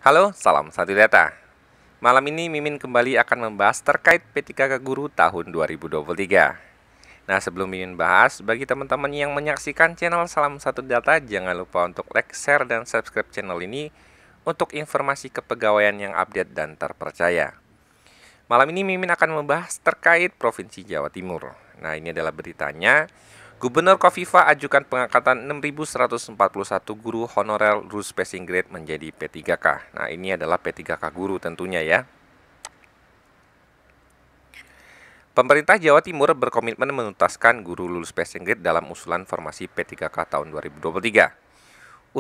Halo, salam satu data. Malam ini Mimin kembali akan membahas terkait P3K Guru tahun 2023. Nah, sebelum Mimin bahas, bagi teman-teman yang menyaksikan channel Salam Satu Data, jangan lupa untuk like, share, dan subscribe channel ini untuk informasi kepegawaian yang update dan terpercaya. Malam ini Mimin akan membahas terkait Provinsi Jawa Timur. Nah, ini adalah beritanya. Gubernur Kofifa ajukan pengangkatan 6.141 guru honorer Lulus Passing Grade menjadi P3K. Nah, ini adalah P3K guru tentunya ya. Pemerintah Jawa Timur berkomitmen menuntaskan guru lulus passing grade dalam usulan formasi P3K tahun 2023.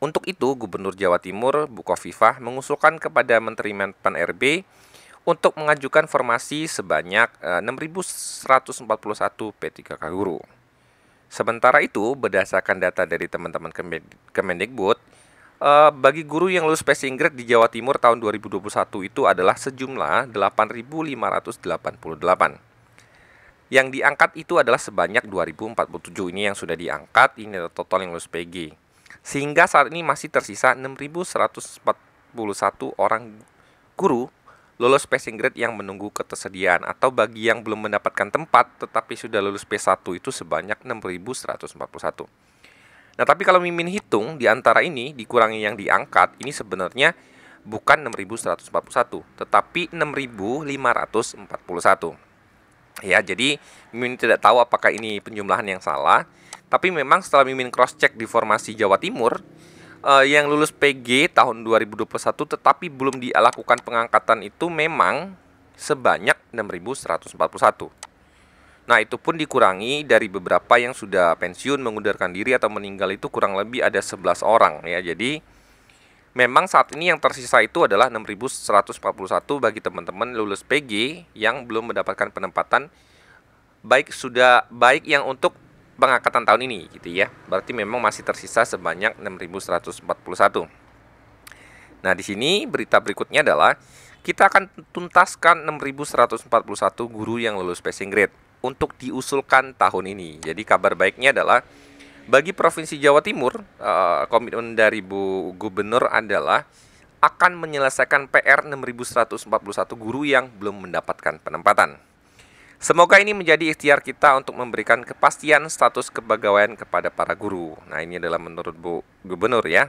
Untuk itu Gubernur Jawa Timur Bu Khofifah mengusulkan kepada Menteri Menpan RB untuk mengajukan formasi sebanyak 6.141 P3K guru. Sementara itu, berdasarkan data dari teman-teman Kemendikbud, bagi guru yang lulus passing grade di Jawa Timur tahun 2021 itu adalah sejumlah 8.588. Yang diangkat itu adalah sebanyak 2.047. Ini yang sudah diangkat, ini adalah total yang lulus PG. Sehingga saat ini masih tersisa 6.141 orang guru lulus passing grade yang menunggu ketersediaan, atau bagi yang belum mendapatkan tempat tetapi sudah lulus P1 itu sebanyak 6.141. Nah, tapi kalau Mimin hitung di antara ini dikurangi yang diangkat, ini sebenarnya bukan 6.141 tetapi 6.541. Ya, jadi Mimin tidak tahu apakah ini penjumlahan yang salah, tapi memang setelah Mimin cross check di formasi Jawa Timur, yang lulus PG tahun 2021 tetapi belum dilakukan pengangkatan itu memang sebanyak 6.141. Nah, itu pun dikurangi dari beberapa yang sudah pensiun, mengundurkan diri atau meninggal, itu kurang lebih ada 11 orang ya. Jadi memang saat ini yang tersisa itu adalah 6.141 bagi teman-teman lulus PG yang belum mendapatkan penempatan, baik yang untuk pengangkatan tahun ini gitu ya. Berarti memang masih tersisa sebanyak 6.141. Nah, di sini berita berikutnya adalah kita akan tuntaskan 6.141 guru yang lulus passing grade untuk diusulkan tahun ini. Jadi kabar baiknya adalah bagi Provinsi Jawa Timur, komitmen dari Bu Gubernur adalah akan menyelesaikan PR 6.141 guru yang belum mendapatkan penempatan. Semoga ini menjadi ikhtiar kita untuk memberikan kepastian status kepegawaian kepada para guru. Nah, ini adalah menurut Bu Gubernur ya.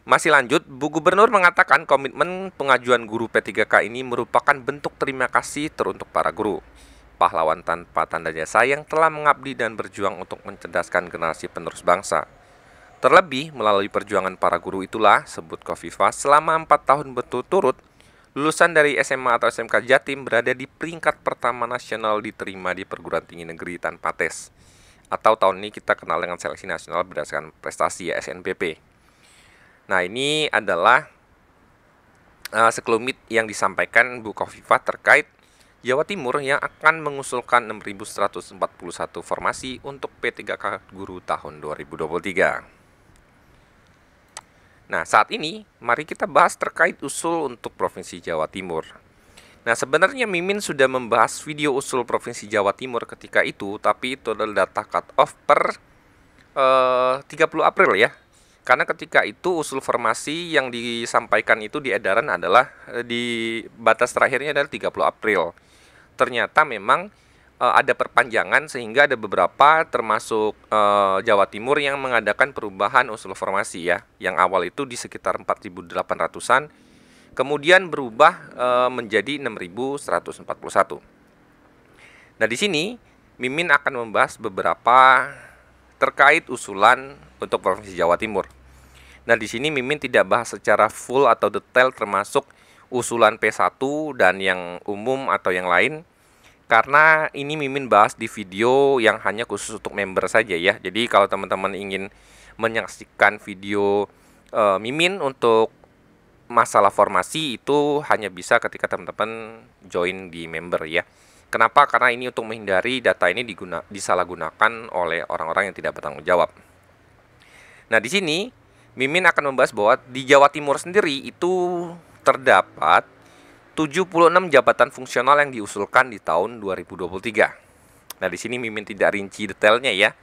Masih lanjut, Bu Gubernur mengatakan komitmen pengajuan guru P3K ini merupakan bentuk terima kasih teruntuk para guru, pahlawan tanpa tanda jasa yang telah mengabdi dan berjuang untuk mencerdaskan generasi penerus bangsa. Terlebih, melalui perjuangan para guru itulah, sebut Khofifah, selama 4 tahun berturut-turut, lulusan dari SMA atau SMK Jatim berada di peringkat pertama nasional diterima di perguruan tinggi negeri tanpa tes. Atau tahun ini kita kenal dengan seleksi nasional berdasarkan prestasi ya, SNPP. Nah, ini adalah sekelumit yang disampaikan Bu Khofifah terkait Jawa Timur yang akan mengusulkan 6.141 formasi untuk P3K guru tahun 2023. Nah, saat ini mari kita bahas terkait usul untuk Provinsi Jawa Timur. Nah, sebenarnya Mimin sudah membahas video usul Provinsi Jawa Timur ketika itu, tapi itu adalah data cut off per 30 April ya. Karena ketika itu usul formasi yang disampaikan itu di edaran adalah di batas terakhirnya adalah 30 April. Ternyata memang ada perpanjangan sehingga ada beberapa termasuk Jawa Timur yang mengadakan perubahan usul formasi ya. Yang awal itu di sekitar 4.800-an, kemudian berubah menjadi 6.141. Nah, di sini Mimin akan membahas beberapa terkait usulan untuk Provinsi Jawa Timur. Nah, di sini Mimin tidak bahas secara full atau detail termasuk usulan P1 dan yang umum atau yang lain, karena ini Mimin bahas di video yang hanya khusus untuk member saja ya. Jadi kalau teman-teman ingin menyaksikan video Mimin untuk masalah formasi itu hanya bisa ketika teman-teman join di member ya. Kenapa? Karena ini untuk menghindari data ini disalahgunakan oleh orang-orang yang tidak bertanggung jawab. Nah, di sini Mimin akan membahas bahwa di Jawa Timur sendiri itu terdapat 76 jabatan fungsional yang diusulkan di tahun 2023. Nah, di sini Mimin tidak rinci detailnya ya.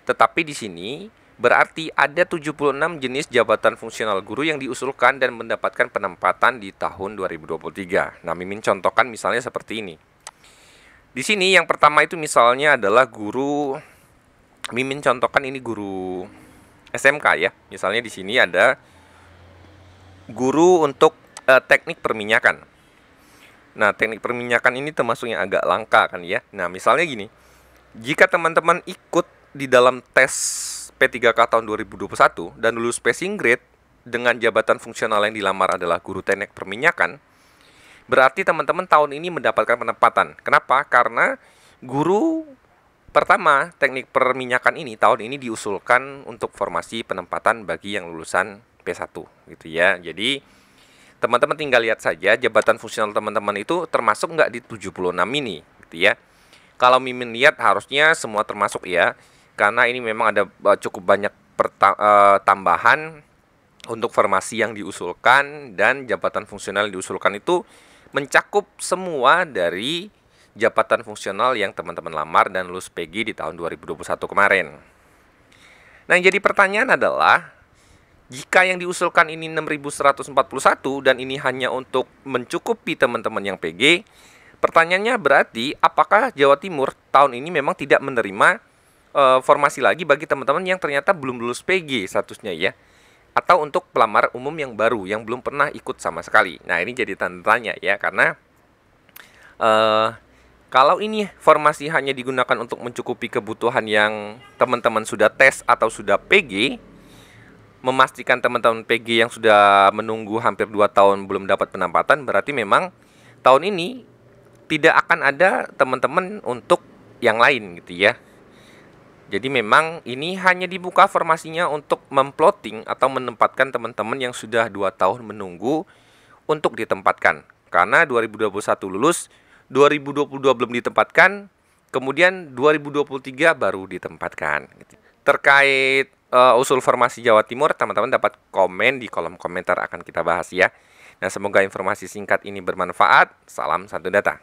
Tetapi di sini Berarti ada 76 jenis jabatan fungsional guru yang diusulkan dan mendapatkan penempatan di tahun 2023. Nah, Mimin contohkan misalnya seperti ini. Di sini yang pertama itu misalnya adalah guru, Mimin contohkan ini guru SMK ya. Misalnya di sini ada guru untuk teknik perminyakan. Nah, teknik perminyakan ini termasuk yang agak langka kan ya. Nah, misalnya gini. Jika teman-teman ikut di dalam tes P3K tahun 2021 dan lulus passing grade dengan jabatan fungsional yang dilamar adalah guru teknik perminyakan, berarti teman-teman tahun ini mendapatkan penempatan. Kenapa? Karena guru pertama teknik perminyakan ini tahun ini diusulkan untuk formasi penempatan bagi yang lulusan P1 gitu ya. Jadi teman-teman tinggal lihat saja jabatan fungsional teman-teman itu termasuk nggak di 76 ini gitu ya. Kalau Mimin lihat harusnya semua termasuk ya, karena ini memang ada cukup banyak tambahan untuk formasi yang diusulkan, dan jabatan fungsional yang diusulkan itu mencakup semua dari jabatan fungsional yang teman-teman lamar dan lulus PG di tahun 2021 kemarin. Nah, yang jadi pertanyaan adalah, jika yang diusulkan ini 6.141 dan ini hanya untuk mencukupi teman-teman yang PG, pertanyaannya berarti apakah Jawa Timur tahun ini memang tidak menerima formasi lagi bagi teman-teman yang ternyata belum lulus PG statusnya ya, atau untuk pelamar umum yang baru yang belum pernah ikut sama sekali. Nah, ini jadi tanda tanya ya, karena kalau ini formasi hanya digunakan untuk mencukupi kebutuhan yang teman-teman sudah tes atau sudah PG, memastikan teman-teman PG yang sudah menunggu hampir 2 tahun belum dapat penempatan, berarti memang tahun ini tidak akan ada teman-teman untuk yang lain gitu ya. Jadi memang ini hanya dibuka formasinya untuk memploting atau menempatkan teman-teman yang sudah 2 tahun menunggu untuk ditempatkan. Karena 2021 lulus, 2022 belum ditempatkan, kemudian 2023 baru ditempatkan. Terkait usul formasi Jawa Timur, teman-teman dapat komen di kolom komentar, akan kita bahas ya. Nah, semoga informasi singkat ini bermanfaat. Salam satu data.